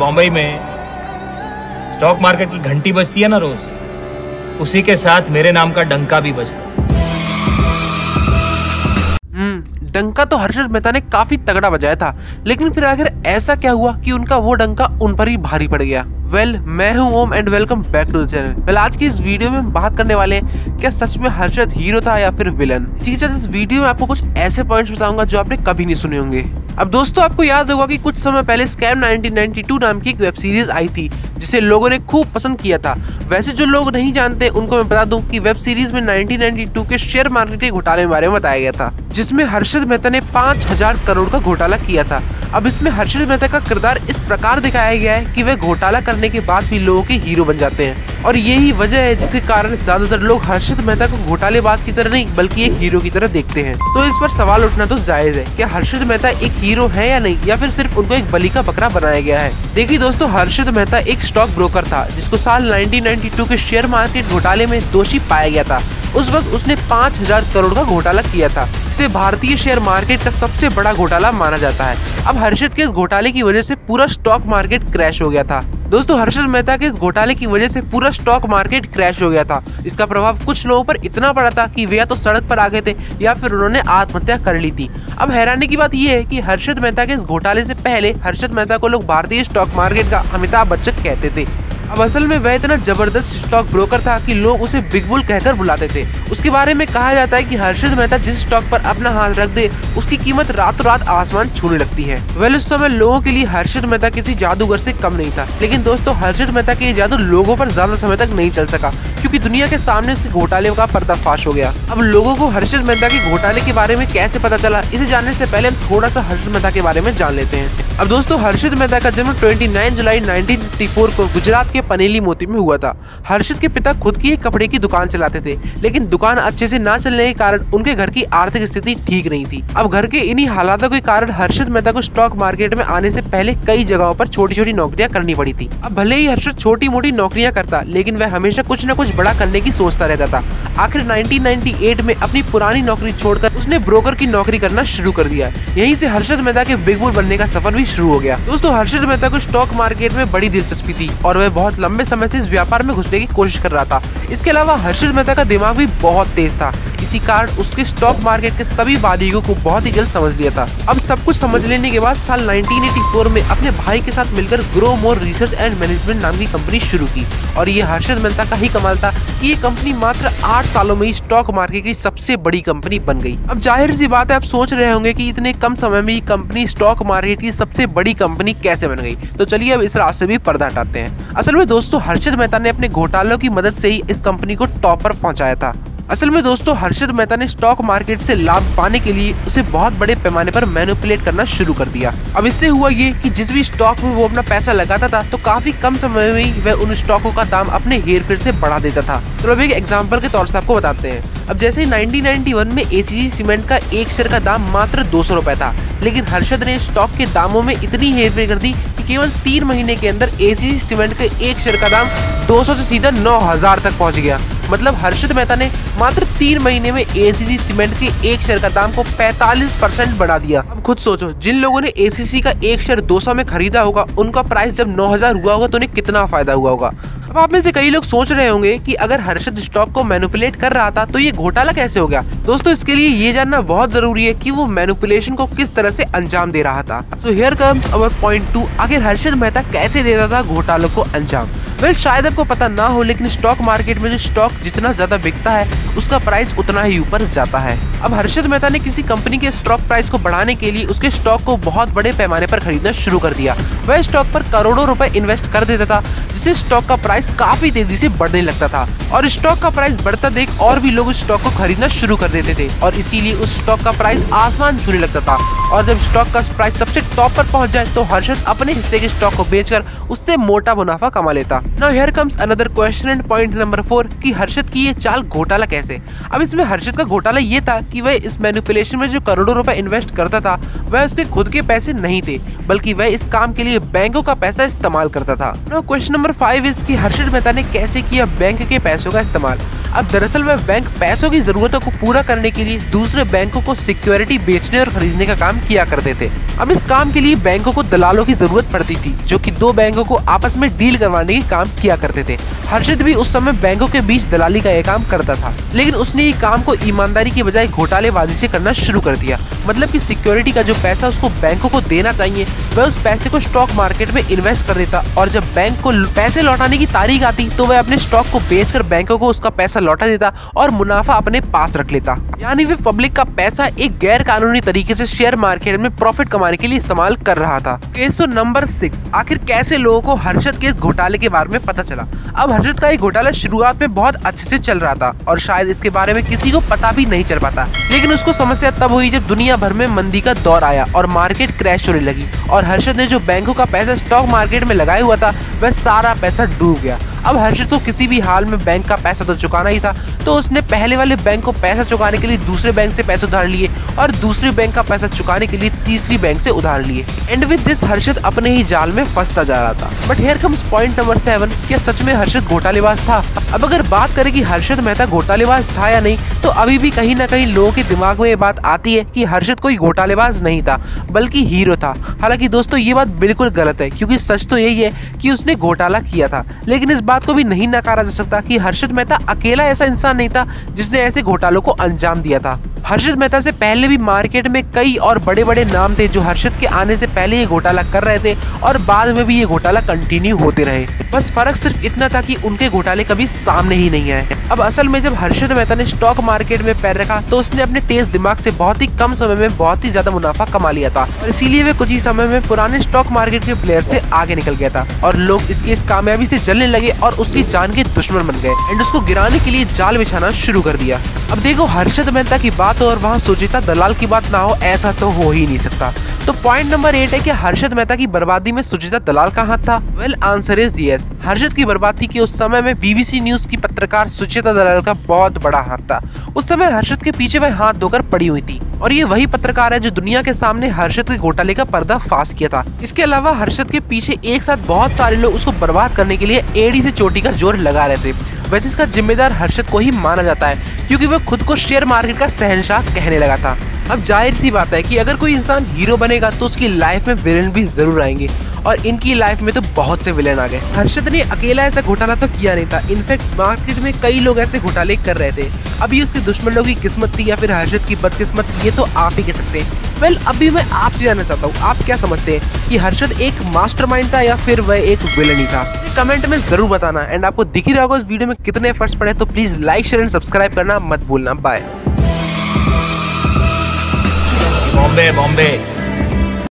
बॉम्बे में stock market की घंटी बजती है ना रोज, उसी के साथ मेरे नाम का डंका भी बजता है। डंका तो हर्षद मेहता ने काफी तगड़ा बजाया था, लेकिन फिर आखिर ऐसा क्या हुआ कि उनका वो डंका उन पर ही भारी पड़ गया। मैं हूं Om and welcome back to the channel. आज की इस वीडियो में हम बात करने वाले हैं क्या सच में हर्षद हीरो था या फिर विलन। इसी के साथ इस वीडियो में आपको कुछ ऐसे पॉइंट्स बताऊंगा जो आपने कभी नहीं सुने होंगे। अब दोस्तों, आपको याद होगा कि कुछ समय पहले स्कैम 1992 नाम की एक वेब सीरीज आई थी जिसे लोगों ने खूब पसंद किया था। वैसे जो लोग नहीं जानते उनको मैं बता दूं कि वेब सीरीज में 1992 के शेयर मार्केट के घोटाले के बारे में बताया गया था, जिसमें हर्षद मेहता ने 5000 करोड़ का घोटाला किया था। अब इसमें हर्षद मेहता का किरदार इस प्रकार दिखाया गया है कि वह घोटाला करने के बाद भी लोगों के हीरो बन जाते हैं, और यही वजह है जिसके कारण ज्यादातर लोग हर्षद मेहता को घोटालेबाज की तरह नहीं बल्कि एक हीरो की तरह देखते हैं। तो इस पर सवाल उठना तो जायज है, क्या हर्षद मेहता एक हीरो है या नहीं, या फिर सिर्फ उनको एक बलि का बकरा बनाया गया है। देखिए दोस्तों, हर्षद मेहता एक स्टॉक ब्रोकर था जिसको साल 1992 के शेयर मार्केट घोटाले में दोषी पाया गया था। उस वक्त उसने 5000 करोड़ का घोटाला किया था, जिसे भारतीय शेयर मार्केट का सबसे बड़ा घोटाला माना जाता है। अब हर्षद के इस घोटाले की वजह से पूरा स्टॉक मार्केट क्रैश हो गया था। दोस्तों, हर्षद मेहता के इस घोटाले की वजह से पूरा स्टॉक मार्केट क्रैश हो गया था। इसका प्रभाव कुछ लोगों पर इतना पड़ा था कि वे या तो सड़क पर आ गए थे या फिर उन्होंने आत्महत्या कर ली थी। अब हैरानी की बात यह है कि हर्षद मेहता के इस घोटाले से पहले हर्षद मेहता को लोग भारतीय स्टॉक मार्केट का अमिताभ बच्चन कहते थे। अब असल में वह इतना जबरदस्त स्टॉक ब्रोकर था कि लोग उसे बिग बुल कहकर बुलाते थे। उसके बारे में कहा जाता है कि हर्षद मेहता जिस स्टॉक पर अपना हाथ रख दे उसकी कीमत रातों रात आसमान छूने लगती है। उस समय लोगों के लिए हर्षद मेहता किसी जादूगर से कम नहीं था, लेकिन दोस्तों हर्षद मेहता के जादू लोगों पर ज्यादा समय तक नहीं चल सका, क्योंकि दुनिया के सामने उसके घोटाले का पर्दाफाश हो गया। अब लोगों को हर्षद मेहता के घोटाले के बारे में कैसे पता चला, इसे जानने से पहले हम थोड़ा सा हर्षद मेहता के बारे में जान लेते हैं। अब दोस्तों, हर्षद मेहता का जन्म 29 जुलाई 1954 को गुजरात के पनेली मोती में हुआ था। हर्षद के पिता खुद की एक कपड़े की दुकान चलाते थे, लेकिन दुकान अच्छे से ना चलने के कारण उनके घर की आर्थिक स्थिति ठीक नहीं थी। अब घर के इन्हीं हालातों के कारण हर्षद मेहता को स्टॉक मार्केट में आने से पहले कई जगहों पर छोटी छोटी नौकरियां करनी पड़ी थी। अब भले ही हर्षद छोटी मोटी नौकरियां करता, लेकिन वह हमेशा कुछ न कुछ बड़ा करने की सोचता रहता था। आखिर 1998 में अपनी पुरानी नौकरी छोड़कर उसने ब्रोकर की नौकरी करना शुरू कर दिया। यहीं से हर्षद मेहता के बिग बुल बनने का सफर भी शुरू हो गया। दोस्तों, हर्षद मेहता को स्टॉक मार्केट में बड़ी दिलचस्पी थी और वह बहुत लंबे समय से इस व्यापार में घुसने की कोशिश कर रहा था। इसके अलावा हर्षद मेहता का दिमाग भी बहुत तेज था, इसी कारण उसके स्टॉक मार्केट के सभी बारीकियों को बहुत ही जल्द समझ लिया था। अब सब कुछ समझ लेने के बाद साल 1984 में अपने भाई के साथ मिलकर grow more research and management नाम की कंपनी शुरू की, और ये हर्षद मेहता का ही कमाल था कि ये कंपनी मात्र 8 सालों में ही स्टॉक मार्केट की सबसे बड़ी कंपनी बन गई। अब जाहिर सी बात है, आप सोच रहे होंगे कि इतने कम समय में ये कंपनी स्टॉक मार्केट की सबसे बड़ी कंपनी कैसे बन गई। तो चलिए अब इस रास्ते भी पर्दा हटाते हैं। असल में दोस्तों, हर्षद मेहता ने अपने घोटालों की मदद से ही इस कंपनी को टॉप पर पहुंचाया था। असल में दोस्तों, हर्षद मेहता ने स्टॉक मार्केट से लाभ पाने के लिए उसे बहुत बड़े पैमाने पर मैनिपुलेट करना शुरू कर दिया। अब इससे हुआ ये कि जिस भी स्टॉक में वो अपना पैसा लगाता था तो काफी कम समय में ही वह उन स्टॉकों का दाम अपने हेर फेर से बढ़ा देता था। तो अब एक एग्जांपल के तौर से आपको बताते हैं। अब जैसे 1991 में एसीसी सीमेंट का एक शेयर का दाम मात्र 200 रुपए था, लेकिन हर्षद ने स्टॉक के दामों में इतनी हेरफेर कर दी कि केवल 3 महीने के अंदर एसीसी सीमेंट के एक शेयर का दाम 200 से सीधा 9000 तक पहुंच गया। मतलब हर्षद मेहता ने मात्र 3 महीने में एसीसी सीमेंट के एक शेयर का दाम को 45% बढ़ा दिया। अब खुद सोचो, जिन लोगों ने एसीसी का एक शेयर 200 में खरीदा होगा, उनका प्राइस जब 9000 हुआ होगा तो उन्हें कितना फायदा हुआ होगा। अब आप में से कई लोग सोच रहे होंगे कि अगर हर्षद स्टॉक को मैनिपुलेट कर रहा था तो ये घोटाला कैसे हो गया। दोस्तों, इसके लिए ये जानना बहुत जरूरी है कि वो मैनिपुलेशन को किस तरह से अंजाम दे रहा था। तो हियर कम्स आवर पॉइंट 2, आखिर हर्षद मेहता कैसे देता था घोटालों को अंजाम। शायद आपको पता ना हो, लेकिन स्टॉक मार्केट में जो स्टॉक जितना ज्यादा बिकता है उसका प्राइस उतना ही ऊपर जाता है। अब हर्षद मेहता ने किसी कंपनी के स्टॉक प्राइस को बढ़ाने के लिए उसके स्टॉक को बहुत बड़े पैमाने पर खरीदना शुरू कर दिया। वह स्टॉक पर करोड़ों रुपए इन्वेस्ट कर देता था, जिससे स्टॉक का प्राइस काफी तेजी से बढ़ने लगता था, और स्टॉक का प्राइस बढ़ता देख और भी लोग उस स्टॉक को खरीदना शुरू कर देते थे, और इसीलिए उस स्टॉक का प्राइस आसमान छूने लगता था। और जब स्टॉक का प्राइस सबसे टॉप पर पहुंच जाए तो हर्षद अपने हिस्से के स्टॉक को बेचकर उससे मोटा मुनाफा कमा लेता। Now here comes another question and point number 4 कि हर्षद की ये चाल घोटाला कैसे। अब इसमें हर्षद का घोटाला ये था कि वह इस मैनिपुलेशन में जो करोड़ों रुपए इन्वेस्ट करता था वह उसके खुद के पैसे नहीं थे, बल्कि वह इस काम के लिए बैंकों का पैसा इस्तेमाल करता था। नाउ क्वेश्चन नंबर 5 इज कि हर्षद मेहता ने कैसे किया बैंक के पैसों का इस्तेमाल। अब दरअसल वह बैंक पैसों की जरूरतों को पूरा करने के लिए दूसरे बैंकों को सिक्योरिटी बेचने और खरीदने का काम किया करते थे। अब इस काम के लिए बैंकों को दलालों की जरूरत पड़ती थी, जो कि दो बैंकों को आपस में डील करवाने के काम किया करते थे। हर्षद भी उस समय बैंकों के बीच दलाली का यह काम करता था, लेकिन उसने ये काम को ईमानदारी की बजाय घोटालेबाजी से करना शुरू कर दिया। मतलब कि सिक्योरिटी का जो पैसा उसको बैंकों को देना चाहिए, वह उस पैसे को स्टॉक मार्केट में इन्वेस्ट कर देता, और जब बैंक को पैसे लौटाने की तारीख आती तो वह अपने स्टॉक को बेचकर बैंकों को उसका पैसा लौटा देता और मुनाफा अपने पास रख लेता। यानी वे पब्लिक का पैसा एक गैर कानूनी तरीके से शेयर मार्केट में प्रॉफिट कमाने के लिए इस्तेमाल कर रहा था। केस नंबर 6, आखिर कैसे लोगों को हर्षद के इस घोटाले के बारे में पता चला। अब हर्षद का ये घोटाला शुरुआत में बहुत अच्छे से चल रहा था और शायद इसके बारे में किसी को पता भी नहीं चल पाता, लेकिन उसको समस्या तब हुई जब दुनिया भर में मंदी का दौर आया और मार्केट क्रैश होने लगी, और हर्षद ने जो बैंकों का पैसा स्टॉक मार्केट में लगाया हुआ था वह सारा पैसा डूब गया। अब हर्षद को किसी भी हाल में बैंक का पैसा तो चुकाना ही था, तो उसने पहले वाले बैंक को पैसा चुकाने के लिए दूसरे बैंक से पैसे उधार लिए और दूसरे बैंक का पैसा चुकाने के लिए तीसरी बैंक से उधार लिए। एंड विद दिस हर्षद अपने ही जाल में फंसता जा रहा था। But here comes point number 7, क्या सच में हर्षद घोटालेबाज था? अब अगर बात करें कि हर्षद मेहता घोटालेबाज था या नहीं, तो अभी भी कहीं ना कहीं लोगों के दिमाग में ये बात आती है कि हर्षद कोई घोटालेबाज नहीं था, बल्कि हीरो था। हालांकि दोस्तों ये बात बिल्कुल गलत है, क्योंकि सच तो यही है कि उसने घोटाला किया था, लेकिन इस बात को भी नहीं नकारा जा सकता कि हर्षद मेहता अकेला ऐसा इंसान नहीं था जिसने ऐसे घोटालों को अंजाम दिया था। हर्षद मेहता से पहले भी मार्केट में कई और बड़े बड़े नाम थे जो हर्षद के आने से पहले ये घोटाला कर रहे थे और बाद में भी ये घोटाला कंटिन्यू होते रहे। बस फर्क सिर्फ इतना था कि उनके घोटाले कभी सामने ही नहीं आए। अब असल में जब हर्षद मेहता ने स्टॉक मार्केट में पैर रखा तो उसने अपने तेज दिमाग से बहुत ही कम समय में बहुत ही ज्यादा मुनाफा कमा लिया था, और इसीलिए वे कुछ ही समय में पुराने स्टॉक मार्केट के प्लेयर से आगे निकल गया था और लोग इसकी इस कामयाबी से जलने लगे और उसकी जान के दुश्मन बन गए एंड उसको गिराने के लिए जाल बिछाना शुरू कर दिया। अब देखो, हर्षद मेहता की बात हो और वहाँ सुचिता दलाल की बात ना हो, ऐसा तो हो ही नहीं सकता। तो पॉइंट नंबर 8 है कि हर्षद मेहता की बर्बादी में सुचिता दलाल का हाथ था। Well answer is yes. Harshad की बर्बादी के उस समय में बीबीसी न्यूज की पत्रकार सुचिता दलाल का बहुत बड़ा हाथ था। उस समय हर्षद के पीछे वह हाथ धोकर पड़ी हुई थी, और ये वही पत्रकार है जो दुनिया के सामने हर्षद के घोटाले का पर्दाफाश किया था। इसके अलावा हर्षद के पीछे एक साथ बहुत सारे लोग उसको बर्बाद करने के लिए एड़ी से चोटी का जोर लगा रहे थे। वैसे इसका जिम्मेदार हर्षद को ही माना जाता है, क्योंकि वह खुद को शेयर मार्केट का शहंशाह कहने लगा था। अब जाहिर सी बात है कि अगर कोई इंसान हीरो बनेगा तो उसकी लाइफ में विलेन भी जरूर आएंगे, और इनकी लाइफ में तो बहुत से विलेन आ गए। हर्षद ने अकेला ऐसा घोटाला तो किया नहीं था, इनफैक्ट मार्केट में कई लोग ऐसे घोटाले कर रहे थे। अभी उसके दुश्मनों की किस्मत थी या फिर हर्षद की बदकिस्मत, ये तो आप ही कह सकते हैं। वेल अभी मैं आपसे जानना चाहता हूँ, आप क्या समझते हैं कि हर्षद एक मास्टरमाइंड था या फिर वह एक विलेन ही था? कमेंट में जरूर बताना। एंड आपको दिख ही रहा होगा इस वीडियो में कितने एफर्ट्स पड़े, तो please like share and subscribe करना मत भूलना। बाय। बॉम्बे बॉम्बे।